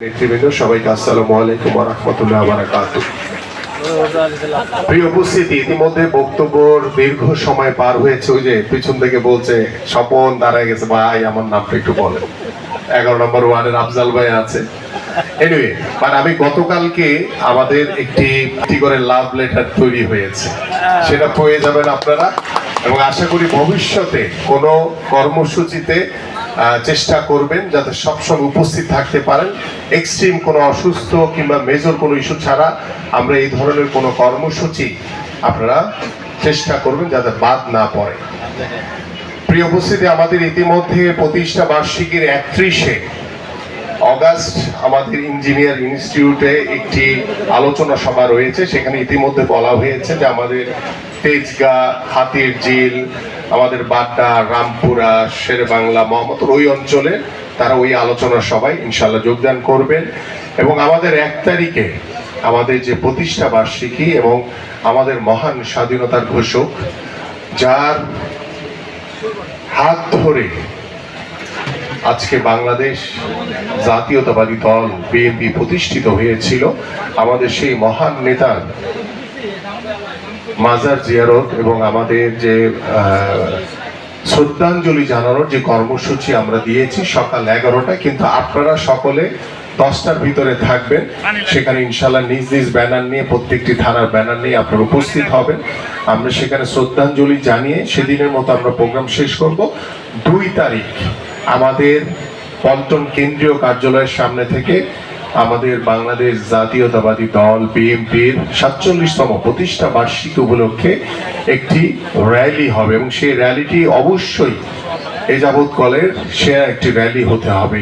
নেতৃবৃন্দ সবাইকে আসসালামু আলাইকুম ওয়া রাহমাতুল্লাহি ওয়া বারাকাতুহু। প্রিয় উপস্থিতি, ইতিমধ্যে বক্তব্যের দীর্ঘ সময় পার হয়েছে। ওই যে পিছন থেকে বলছে স্বপন দাঁড়ায় গেছে, ভাই আমার নামটা একটু বলেন। 11 নম্বর ওয়ার্ডের আফজাল ভাই আছে। এনিওয়ে, আমি গতকালকে আমাদের একটি করে লাভ লেটার তৈরি হয়েছে, সেটা পেয়ে যাবেন আপনারা। এবং আশা করি ভবিষ্যতে কোনো কর্মসূচিতে চেষ্টা করবেন যাতে সবসময় উপস্থিত থাকতে পারেন। এক্সট্রিম কোনো অসুস্থ কিংবা মেজর কোনো ইস্যু ছাড়া আমরা এই ধরনের কোনো কর্মসূচি আপনারা চেষ্টা করবেন যাতে বাদ না পড়ে। প্রিয় উপস্থিতি, আমাদের ইতিমধ্যে প্রতিষ্ঠা বার্ষিকীর 31শে অগাস্ট আমাদের ইঞ্জিনিয়ার ইনস্টিটিউটে একটি আলোচনা সভা রয়েছে। সেখানে ইতিমধ্যে বলা হয়েছে যে আমাদের তেজগাঁ, হাতির ঝিল, আমাদের বাড্ডা, রামপুরা, শেরেবাংলা, মোহাম্মদপুর ওই অঞ্চলে তারা ওই আলোচনা সভায় ইনশাল্লাহ যোগদান করবেন। এবং আমাদের 1 তারিখে আমাদের যে প্রতিষ্ঠা বার্ষিকী এবং আমাদের মহান স্বাধীনতার ঘোষক, যার হাত ধরে আজকে বাংলাদেশ জাতীয়তাবাদী দল বিএনপি প্রতিষ্ঠিত হয়েছিল, আমাদের সেই মহান নেতার মাজার জিয়ারত এবং আমাদের যে শ্রদ্ধাঞ্জলি জানানোর যে কর্মসূচি আমরা দিয়েছি সকাল 11টায়, কিন্তু আপনারা সকলে 10টার ভিতরে থাকবেন। সেখানে ইনশাল্লাহ নিজ নিজ ব্যানার নিয়ে, প্রত্যেকটি থানার ব্যানার নিয়ে আপনারা উপস্থিত হবেন। আমরা সেখানে শ্রদ্ধাঞ্জলি জানিয়ে সেদিনের মতো আমরা প্রোগ্রাম শেষ করব। 2 তারিখ আমাদের পল্টন কেন্দ্রীয় কার্যালয়ের সামনে থেকে আমাদের বাংলাদেশ জাতীয়তাবাদী দল বিএনপির 47তম প্রতিষ্ঠা বার্ষিকী উপলক্ষে একটি র্যালি হবে এবং সেই র্যালিটি অবশ্যই এ যাবৎ কলের সেরা একটি র্যালি হতে হবে।